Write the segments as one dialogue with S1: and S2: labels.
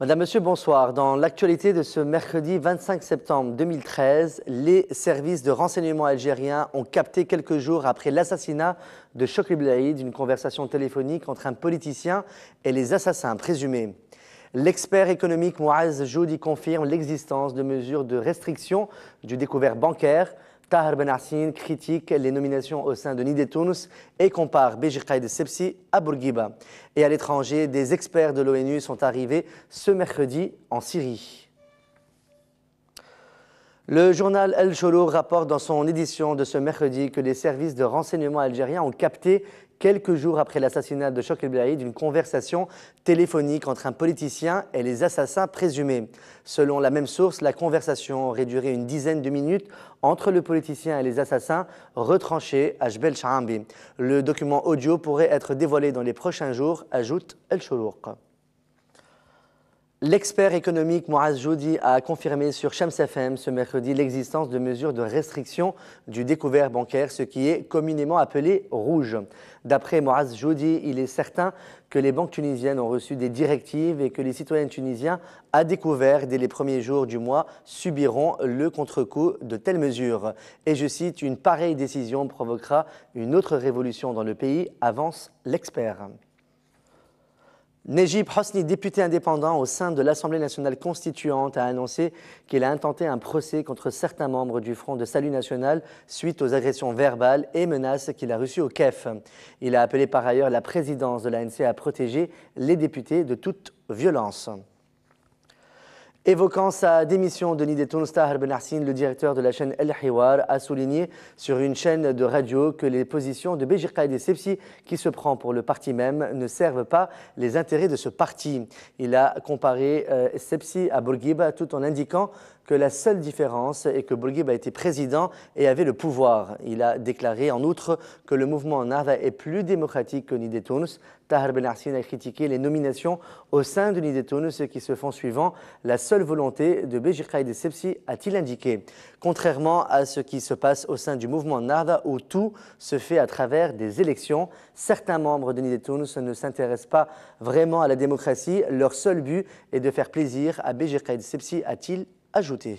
S1: Madame, Monsieur, bonsoir. Dans l'actualité de ce mercredi 25 septembre 2013, les services de renseignement algériens ont capté quelques jours après l'assassinat de Chokri Belaïd une conversation téléphonique entre un politicien et les assassins présumés. L'expert économique Mouaz Joudi confirme l'existence de mesures de restriction du découvert bancaire. Tahar Ben Hassine critique les nominations au sein de Nid et Tunis et compare Béji Caïd Essebsi à Bourguiba. Et à l'étranger, des experts de l'ONU sont arrivés ce mercredi en Syrie. Le journal El Cholour rapporte dans son édition de ce mercredi que les services de renseignement algériens ont capté quelques jours après l'assassinat de Chokri Belaïd une conversation téléphonique entre un politicien et les assassins présumés. Selon la même source, la conversation aurait duré une dizaine de minutes entre le politicien et les assassins retranchés à Jbel Chaambi. Le document audio pourrait être dévoilé dans les prochains jours, ajoute El Cholour. L'expert économique Mouaz Joudi a confirmé sur Shams FM ce mercredi l'existence de mesures de restriction du découvert bancaire, ce qui est communément appelé rouge. D'après Mouaz Joudi, il est certain que les banques tunisiennes ont reçu des directives et que les citoyens tunisiens à découvert dès les premiers jours du mois subiront le contre-coup de telles mesures. Et je cite, une pareille décision provoquera une autre révolution dans le pays, avance l'expert. Nejib Hosni, député indépendant au sein de l'Assemblée nationale constituante, a annoncé qu'il a intenté un procès contre certains membres du Front de Salut national suite aux agressions verbales et menaces qu'il a reçues au KEF. Il a appelé par ailleurs la présidence de l'ANC à protéger les députés de toute violence. Évoquant sa démission de Nid et Tunis, Tahar Ben Hassine, le directeur de la chaîne El Hiwar, a souligné sur une chaîne de radio que les positions de Béji Caïd Essebsi, qui se prend pour le parti même, ne servent pas les intérêts de ce parti. Il a comparé Essebsi à Bourguiba tout en indiquant que la seule différence est que Bourguiba était président et avait le pouvoir. Il a déclaré en outre que le mouvement Nahda est plus démocratique que Nid et Tunis. Tahar Ben Hassine a critiqué les nominations au sein de Nid et Tunis qui se font suivant la seule volonté de Béji Caïd Essebsi, a-t-il indiqué. Contrairement à ce qui se passe au sein du mouvement Nahda où tout se fait à travers des élections, certains membres de Nid et Tunis ne s'intéressent pas vraiment à la démocratie. Leur seul but est de faire plaisir à Béji Caïd Essebsi, a-t-il ajouté.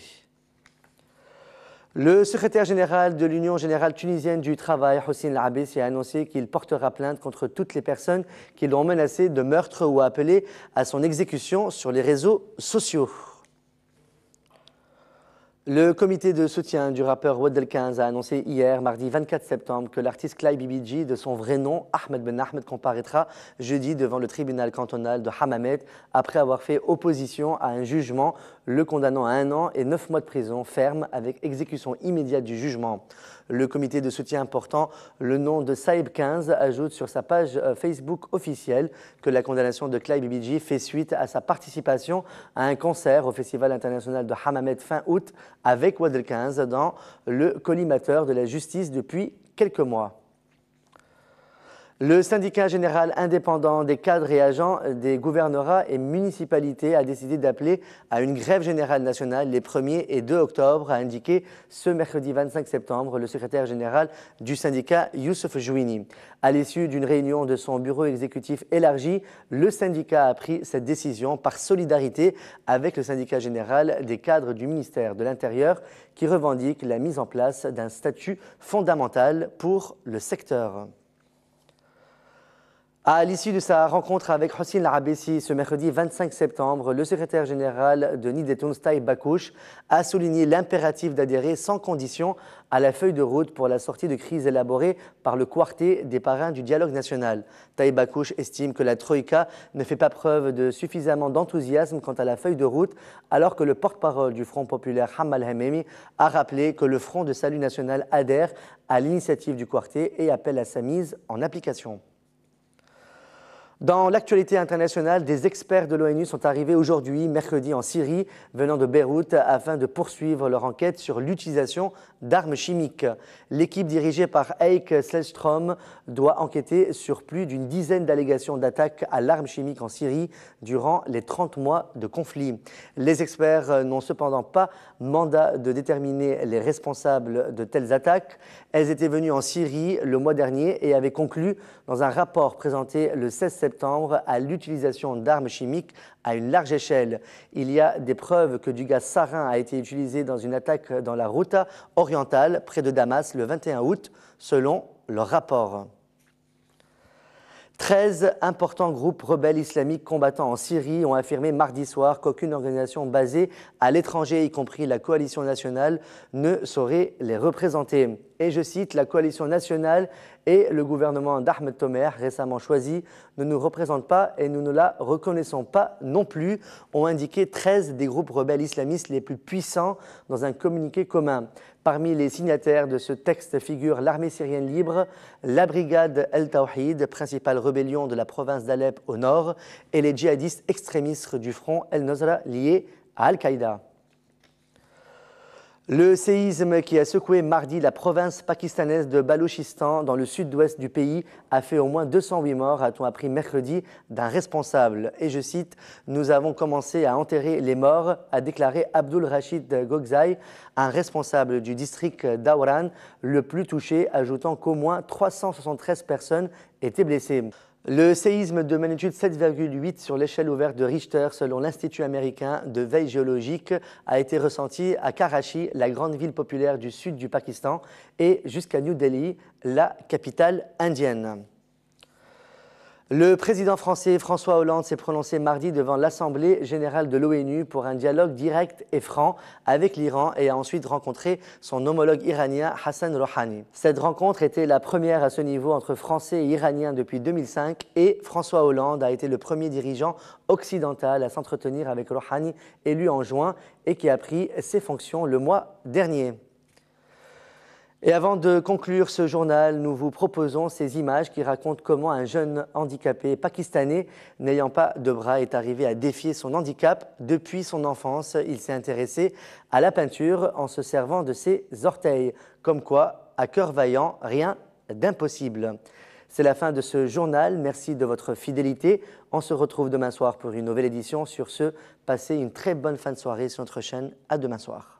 S1: Le secrétaire général de l'Union générale tunisienne du travail, Hossein El-Abessi, a annoncé qu'il portera plainte contre toutes les personnes qui l'ont menacé de meurtre ou appelé à son exécution sur les réseaux sociaux. Le comité de soutien du rappeur Wad El-Kenz a annoncé hier, mardi 24 septembre, que l'artiste Clay Bibi, de son vrai nom, Ahmed Ben Ahmed, comparaîtra jeudi devant le tribunal cantonal de Hammamet après avoir fait opposition à un jugement le condamnant à 1 an et 9 mois de prison ferme avec exécution immédiate du jugement. Le comité de soutien portant le nom de Saïb 15 ajoute sur sa page Facebook officielle que la condamnation de Clay Bibi fait suite à sa participation à un concert au Festival international de Hammamet fin août avec Wad El-Kenz dans le collimateur de la justice depuis quelques mois. Le syndicat général indépendant des cadres et agents des gouvernorats et municipalités a décidé d'appeler à une grève générale nationale les 1er et 2 octobre, a indiqué ce mercredi 25 septembre le secrétaire général du syndicat Youssef Jouini. À l'issue d'une réunion de son bureau exécutif élargi, le syndicat a pris cette décision par solidarité avec le syndicat général des cadres du ministère de l'Intérieur qui revendique la mise en place d'un statut fondamental pour le secteur. À l'issue de sa rencontre avec Hossein El-Abessi ce mercredi 25 septembre, le secrétaire général de Nid et Tunis, Taïb Bakouche, a souligné l'impératif d'adhérer sans condition à la feuille de route pour la sortie de crise élaborée par le quartet des parrains du dialogue national. Taïb Bakouche estime que la Troïka ne fait pas preuve de suffisamment d'enthousiasme quant à la feuille de route, alors que le porte-parole du Front populaire Hamal Hamemi a rappelé que le Front de Salut national adhère à l'initiative du quartet et appelle à sa mise en application. Dans l'actualité internationale, des experts de l'ONU sont arrivés aujourd'hui, mercredi, en Syrie, venant de Beyrouth, afin de poursuivre leur enquête sur l'utilisation d'armes chimiques. L'équipe dirigée par Eike Slelstrom doit enquêter sur plus d'une dizaine d'allégations d'attaques à l'arme chimique en Syrie durant les 30 mois de conflit. Les experts n'ont cependant pas mandat de déterminer les responsables de telles attaques. Elles étaient venues en Syrie le mois dernier et avaient conclu dans un rapport présenté le 16 septembre septembre à l'utilisation d'armes chimiques à une large échelle. Il y a des preuves que du gaz sarin a été utilisé dans une attaque dans la Ghouta orientale, près de Damas, le 21 août, selon leur rapport. 13 importants groupes rebelles islamiques combattant en Syrie ont affirmé mardi soir qu'aucune organisation basée à l'étranger, y compris la coalition nationale, ne saurait les représenter. Et je cite, la coalition nationale et le gouvernement d'Ahmed Tomer, récemment choisi, ne nous représentent pas et nous ne la reconnaissons pas non plus, ont indiqué 13 des groupes rebelles islamistes les plus puissants dans un communiqué commun. Parmi les signataires de ce texte figurent l'armée syrienne libre, la brigade El-Tawhid, principale rébellion de la province d'Alep au nord, et les djihadistes extrémistes du front El-Nusra liés à Al-Qaïda. Le séisme qui a secoué mardi la province pakistanaise de Balochistan dans le sud-ouest du pays a fait au moins 208 morts, a-t-on appris mercredi d'un responsable. Et je cite, « Nous avons commencé à enterrer les morts », a déclaré Abdul Rashid Gogzai, un responsable du district d'Auran, le plus touché, ajoutant qu'au moins 373 personnes étaient blessées. Le séisme de magnitude 7,8 sur l'échelle ouverte de Richter, selon l'Institut américain de veille géologique, a été ressenti à Karachi, la grande ville populaire du sud du Pakistan, et jusqu'à New Delhi, la capitale indienne. Le président français François Hollande s'est prononcé mardi devant l'Assemblée générale de l'ONU pour un dialogue direct et franc avec l'Iran et a ensuite rencontré son homologue iranien Hassan Rouhani. Cette rencontre était la première à ce niveau entre Français et Iraniens depuis 2005 et François Hollande a été le premier dirigeant occidental à s'entretenir avec Rouhani, élu en juin et qui a pris ses fonctions le mois dernier. Et avant de conclure ce journal, nous vous proposons ces images qui racontent comment un jeune handicapé pakistanais n'ayant pas de bras est arrivé à défier son handicap. Depuis son enfance, il s'est intéressé à la peinture en se servant de ses orteils. Comme quoi, à cœur vaillant, rien d'impossible. C'est la fin de ce journal. Merci de votre fidélité. On se retrouve demain soir pour une nouvelle édition. Sur ce, passez une très bonne fin de soirée sur notre chaîne. À demain soir.